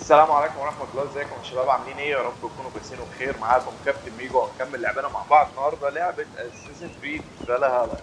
السلام عليكم ورحمة الله، ازيكم يا شباب؟ عاملين ايه؟ يا رب تكونوا كويسين وبخير. معاكم كابتن ميجو، هنكمل لعبنا مع بعض النهارده لعبة اساسن كريد فالهالا.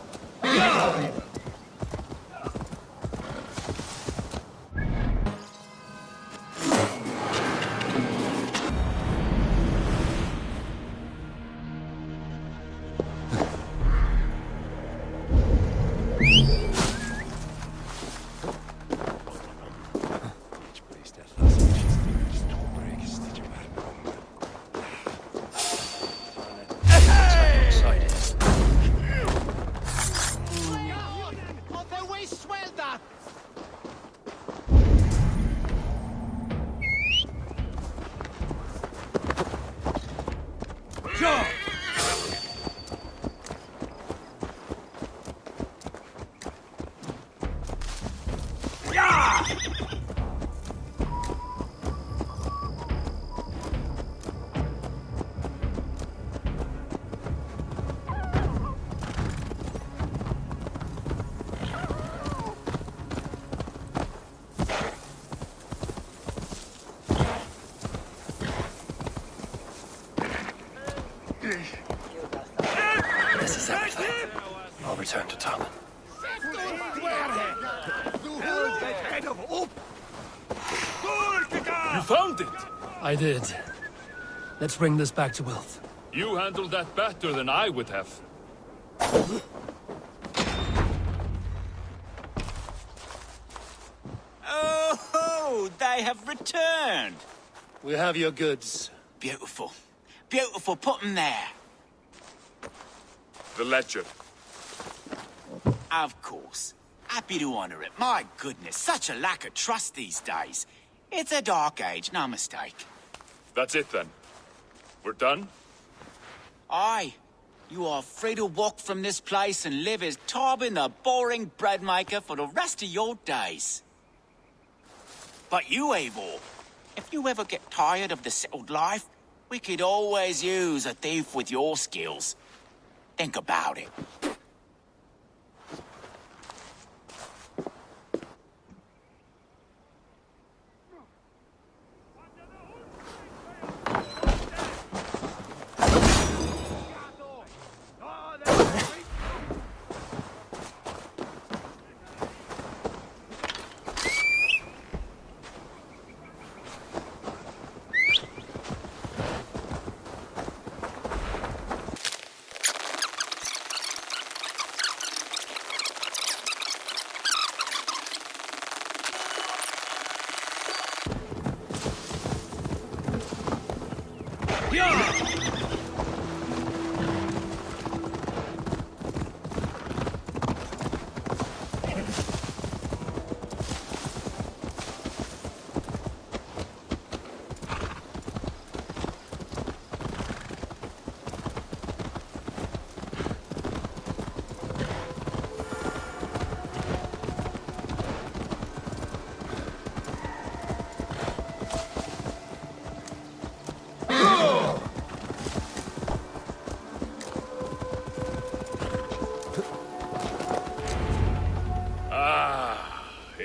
This is everything. I'll return to Talon. You found it! I did. Let's bring this back to Wealth. You handled that better than I would have. Oh, they have returned. We have your goods. Beautiful. Beautiful, put them there. The ledger. Of course. Happy to honor it. My goodness, such a lack of trust these days. It's a dark age, no mistake. That's it then. We're done? Aye. You are free to walk from this place and live as Tobin the boring bread maker for the rest of your days. But you, Eivor, if you ever get tired of the settled life, we could always use a thief with your skills. Think about it.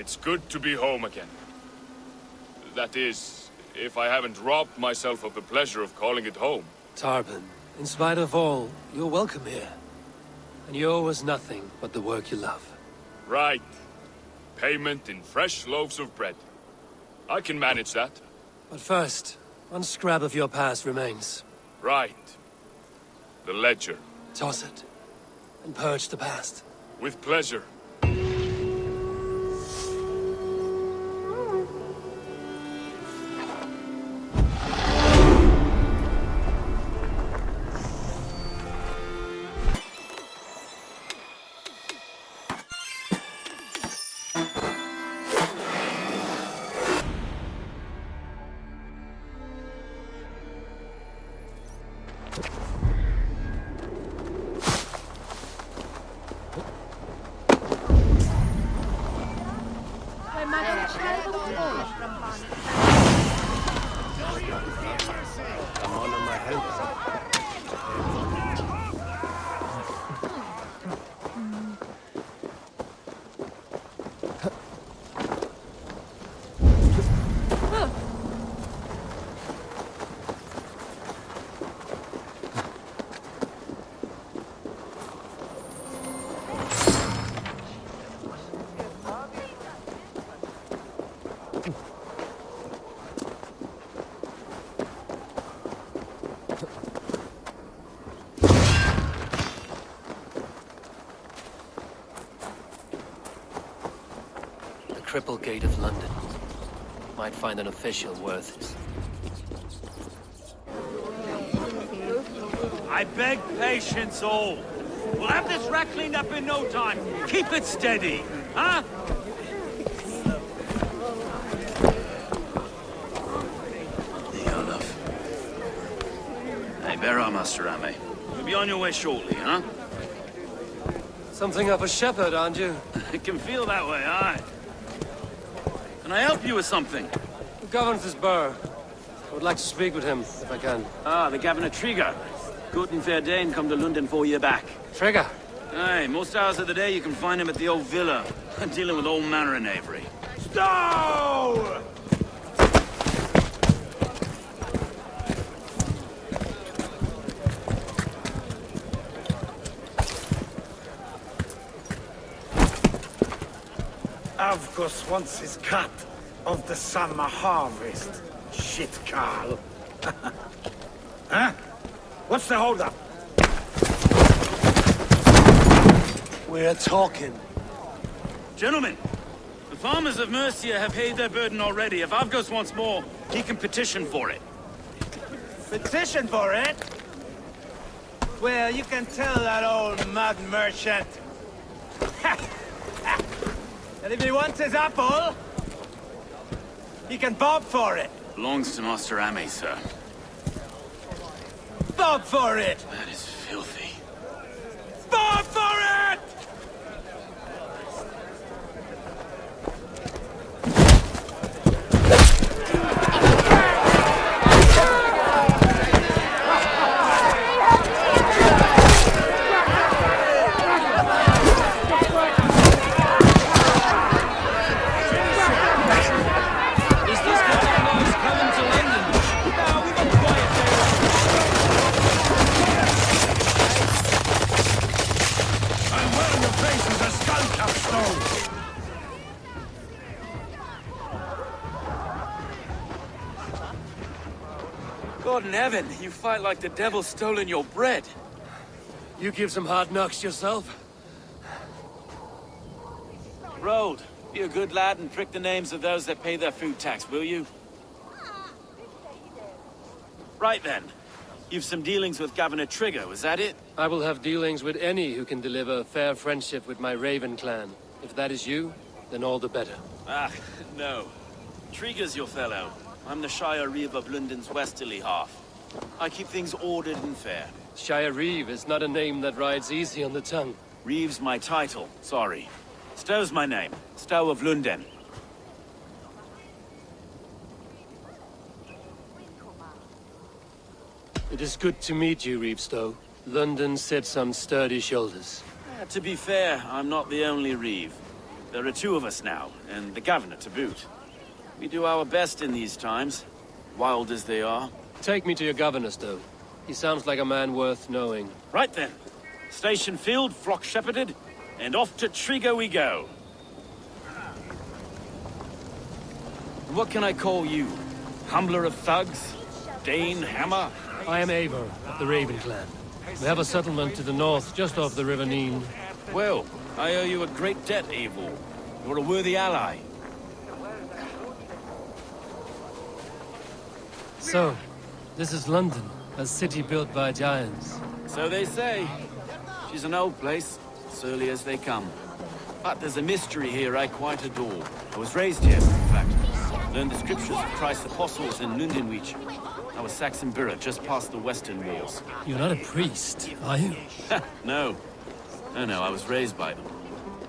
It's good to be home again. That is, if I haven't robbed myself of the pleasure of calling it home. Tarban, in spite of all, you're welcome here. And you owe us nothing but the work you love. Right. Payment in fresh loaves of bread. I can manage that. But first, one scrap of your past remains. Right. The ledger. Toss it, and purge the past. With pleasure. I'm on my head. Cripplegate of London. Might find an official worth it. I beg patience, all. We'll have this wreck cleaned up in no time. Keep it steady, huh? Hey, bear up, Master Ame. You'll be on your way shortly, huh? Something of a shepherd, aren't you? It can feel that way, aye. Can I help you with something? The governor's burr. I would like to speak with him, if I can. Ah, the Governor Trigger. Good and fair Dane come to London for you back. Trigger! Aye, most hours of the day you can find him at the old villa, dealing with all manner of knavery. Stow! Avgos wants his cut of the summer harvest. Shit, Carl. Huh? What's the holdup? We're talking. Gentlemen, the farmers of Mercia have paid their burden already. If Avgos wants more, he can petition for it. Petition for it? Well, you can tell that old mud merchant. And if he wants his apple, he can bob for it. Belongs to Master Ame, sir. Bob for it! That is filthy. Bob for it! God in heaven, you fight like the devil's stolen your bread. You give some hard knocks yourself? Road, be a good lad and prick the names of those that pay their food tax, will you? Right then. You've some dealings with Governor Trigger, was that it? I will have dealings with any who can deliver a fair friendship with my Raven clan. If that is you, then all the better. Ah, no. Trigger's your fellow. I'm the Shire Reeve of London's westerly half. I keep things ordered and fair. Shire Reeve is not a name that rides easy on the tongue. Reeve's my title, sorry. Stow's my name. Stow of London. It is good to meet you, Reevestow. London sits on sturdy shoulders. To be fair, I'm not the only Reeve. There are two of us now, and the Governor to boot. We do our best in these times, wild as they are. Take me to your governor, Stow. He sounds like a man worth knowing. Right then. Station filled, flock shepherded, and off to Trigger we go. What can I call you? Humbler of thugs? Dane Hammer? I am Eivor, of the Raven clan. We have a settlement to the north, just off the River Neen. Well, I owe you a great debt, Eivor. You're a worthy ally. So, this is London, a city built by giants. So they say. She's an old place, surly as they come. But there's a mystery here I quite adore. I was raised here, in fact. Learned the scriptures of Christ's apostles in Lundenwich. I was Saxon Borough just past the western walls. You're not a priest, are you? No. No, I was raised by them.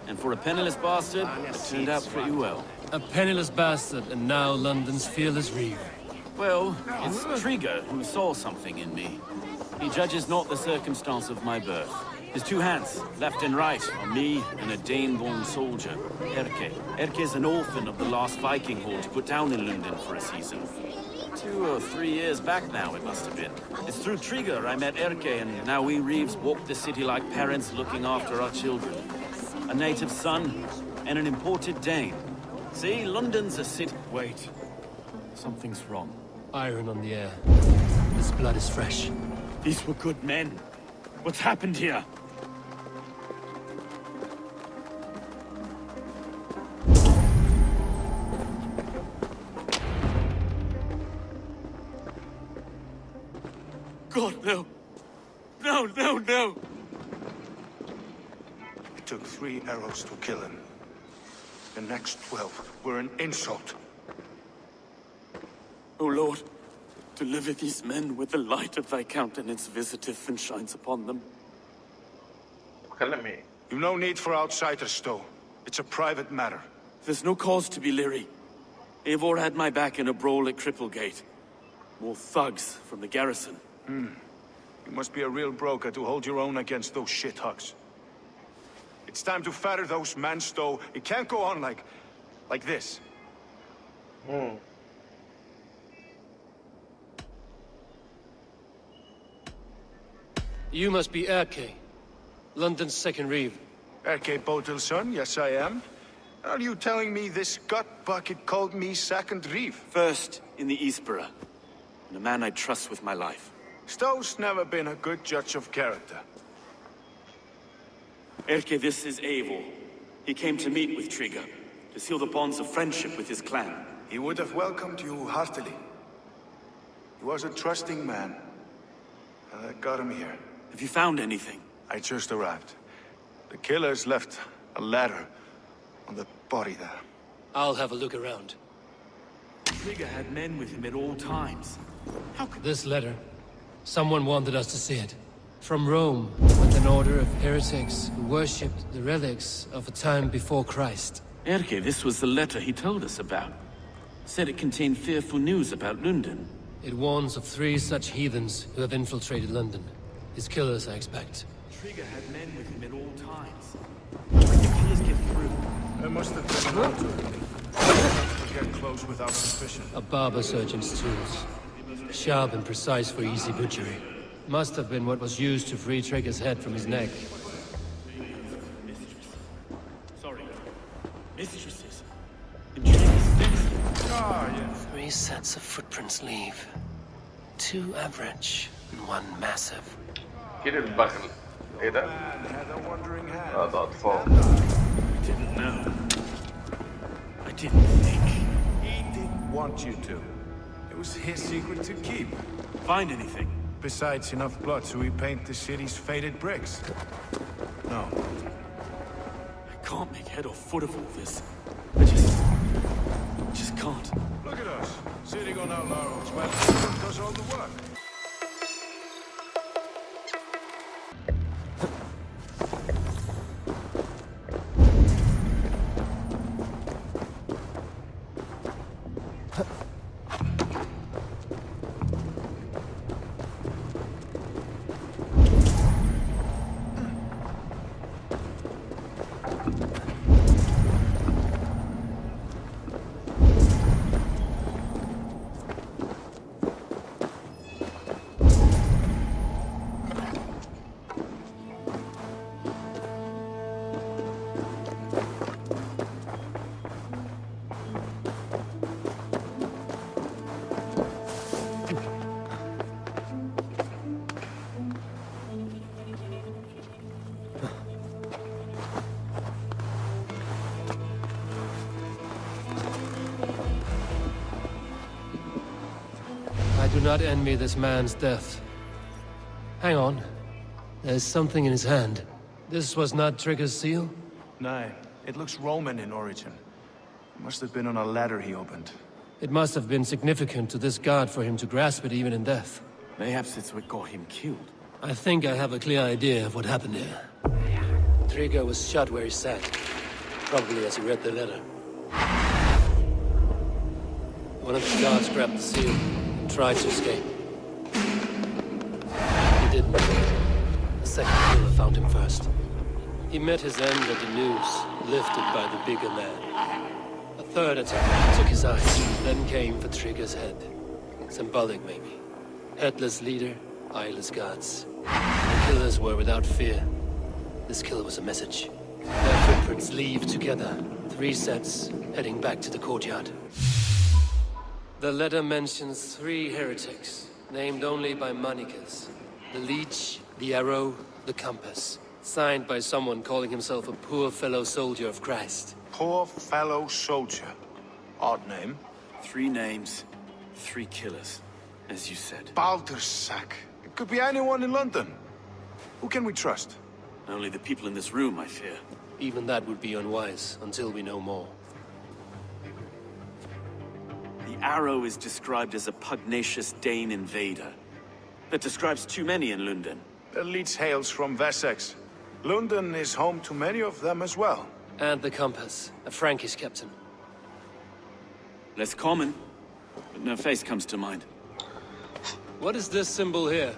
And for a penniless bastard, it turned out pretty well. A penniless bastard, and now London's fearless Reeve. Well, it's Trigger who saw something in me. He judges not the circumstance of my birth. His two hands, left and right, are me and a Dane-born soldier, Erke. Erke's an orphan of the last Viking horde put down in London for a season. 2 or 3 years back now, it must have been. It's through Trigger I met Erke, and now we Reeves walk the city like parents looking after our children. A native son, and an imported Dane. See, London's a city... Wait. Something's wrong. Iron on the air. This blood is fresh. These were good men. What's happened here? Lord, no. No, no, no! It took 3 arrows to kill him. The next 12 were an insult. O Lord, deliver these men with the light of thy countenance visiteth and shines upon them. بتكلم ايه؟ You've no need for outsiders, Stowe. It's a private matter. There's no cause to be leery. Eivor had my back in a brawl at Cripplegate. More thugs from the garrison. You must be a real broker to hold your own against those shithugs. It's time to fetter those men, Stowe. It can't go on like this. You must be Erke, London's second reeve. Erke Botil's son, yes I am. Are you telling me this gut bucket called me second reeve? First in the Eastborough, and a man I trust with my life. Stowe's never been a good judge of character. Erke, this is Eivor. He came to meet with Trigger, to seal the bonds of friendship with his clan. He would have welcomed you heartily. He was a trusting man. And I got him here. Have you found anything? I just arrived. The killers left a letter on the body there. I'll have a look around. Trigger had men with him at all times. How could... This letter, someone wanted us to see it. From Rome, with an order of heretics who worshipped the relics of a time before Christ. Erke, this was the letter he told us about. Said it contained fearful news about London. It warns of 3 such heathens who have infiltrated London. His killers, I expect. Trigger had men with him at all times. How did the killers get through? There must have been an altar. Not to get close without suspicion. A barber surgeon's tools. Sharp and precise for easy butchery. Must have been what was used to free Trigger's head from his neck. Sorry. Mistresses. Intrigues. Ah, yes. 3 sets of footprints leave. 2 average and 1 massive. كده البخل ايه ده؟ Man had a wandering hand. ده اطفال. I didn't know. I didn't think. He didn't want you to. It was his secret to keep. Find anything? Besides enough blood to repaint the city's faded bricks. No. I can't make head or foot of all this. I just can't. Look at us, sitting on our laurels while someone does all the work. I do not envy this man's death. Hang on. There's something in his hand. This was not Trigger's seal? No, it looks Roman in origin. Must have been on a ladder he opened. It must have been significant to this god for him to grasp it even in death. Perhaps it's what got him killed. I think I have a clear idea of what happened here. Trigger was shot where he sat. Probably as he read the letter. One of the guards grabbed the seal and tried to escape. He didn't. The second killer found him first. He met his end at the noose, lifted by the bigger man. A third attack took his eyes, then came for Trigger's head. Symbolic, maybe. Headless leader, eyeless guards. The killers were without fear. This kill was a message. Their footprints leave together. 3 sets, heading back to the courtyard. The letter mentions 3 heretics, named only by monikers. The Leech, the Arrow, the Compass. Signed by someone calling himself a poor fellow soldier of Christ. Poor fellow soldier. Odd name. 3 names, 3 killers, as you said. Baldersack. Could be anyone in London. Who can we trust? Only the people in this room, I fear. Even that would be unwise until we know more. The Arrow is described as a pugnacious Dane invader. That describes too many in London. The leech hails from Wessex. London is home to many of them as well. And the compass, a Frankish captain. Less common, but no face comes to mind. What is this symbol here?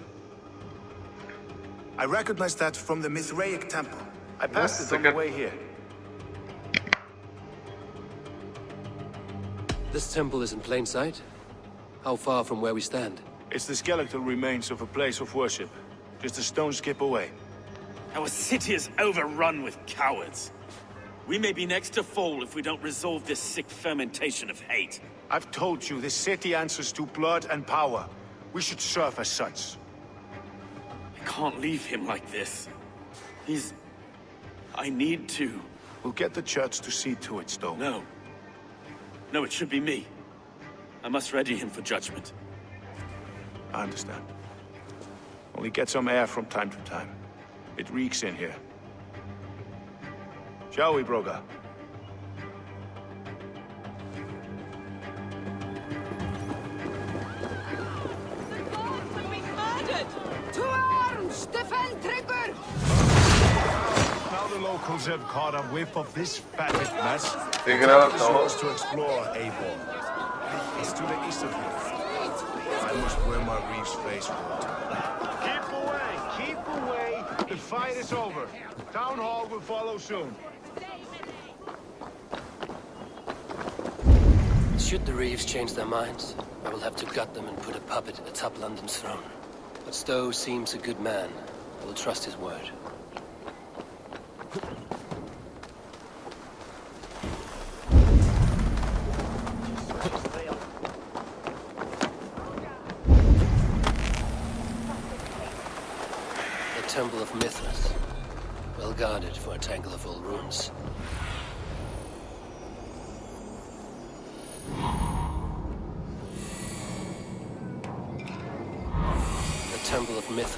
I recognize that from the Mithraic temple. I passed Yes, it on the okay. way here. This temple is in plain sight? How far from where we stand? It's the skeletal remains of a place of worship. Just a stone's skip away. Our city is overrun with cowards. We may be next to fall if we don't resolve this sick fermentation of hate. I've told you, this city answers to blood and power. We should serve as such. I can't leave him like this. I need to. We'll get the church to see to it, Stowe. No. No, it should be me. I must ready him for judgment. I understand. Only get some air from time to time. It reeks in here. Shall we, Broga? To arms! Defend Trigger! Now the locals have caught a whiff of this fatted mess. Figure This out was to explore Eivor. It's to the east of here. I must wear my reef's face for it. Keep away! Keep away! The fight is over. Town Hall will follow soon. Should the Reeves change their minds, I will have to gut them and put a puppet atop London's throne. But Stowe seems a good man. I will trust his word. The Temple of Mithras. Well guarded for a tangle of old ruins. Temple of Mithras.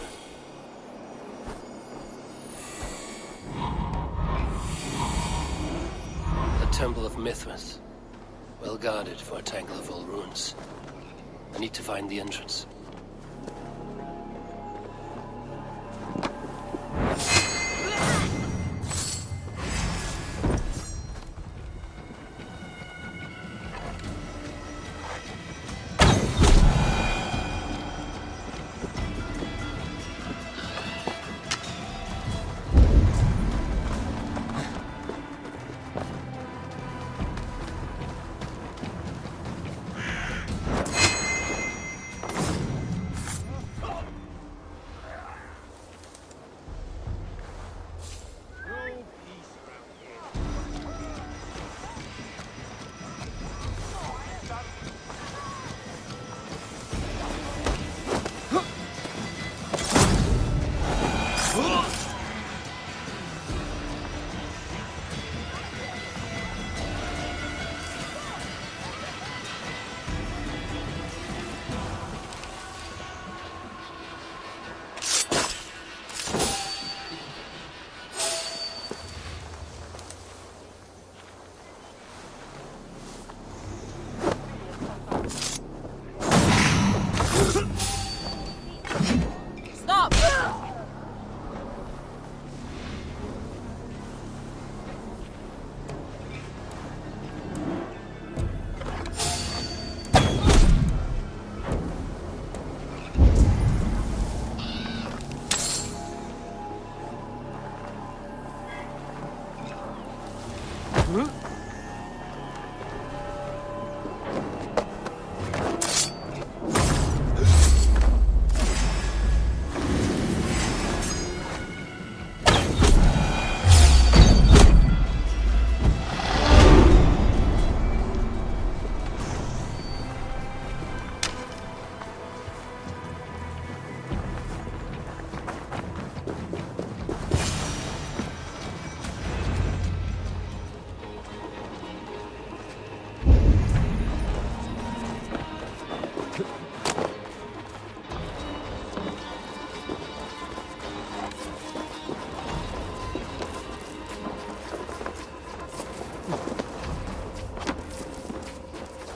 The Temple of Mithras. Well guarded for a tangle of old ruins. I need to find the entrance.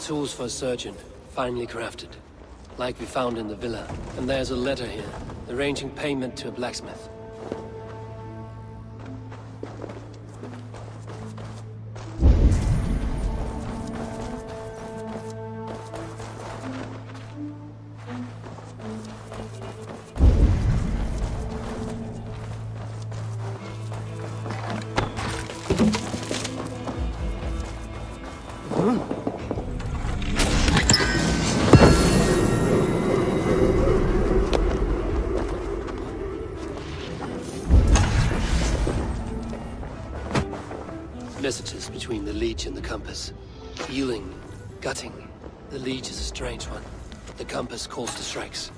tools for a surgeon, finely crafted. Like we found in the villa. And there's a letter here, arranging payment to a blacksmith. Messages between the Leech and the Compass. Healing, gutting. The Leech is a strange one. The Compass calls to strikes.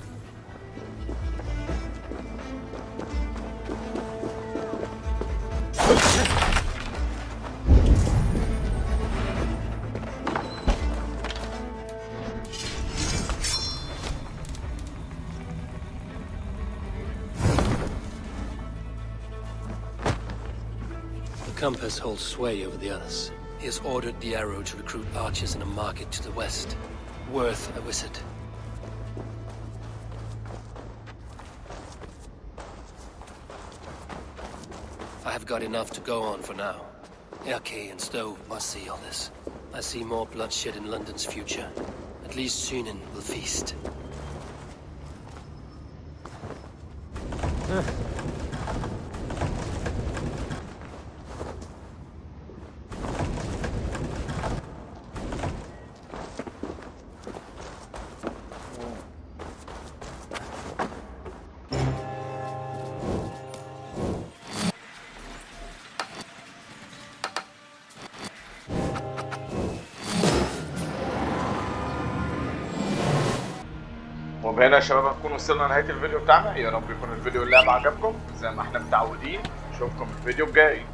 The Compass holds sway over the others. He has ordered the arrow to recruit archers in a market to the west. Worth a visit. I have got enough to go on for now. Erke and Stowe must see all this. I see more bloodshed in London's future. At least Sunan will feast. وبهنا يا شباب هنكون وصلنا لنهاية الفيديو بتاعنا. يا رب يكون الفيديو اللعبة عجبكم زي ما احنا متعودين. نشوفكم في الفيديو الجاي.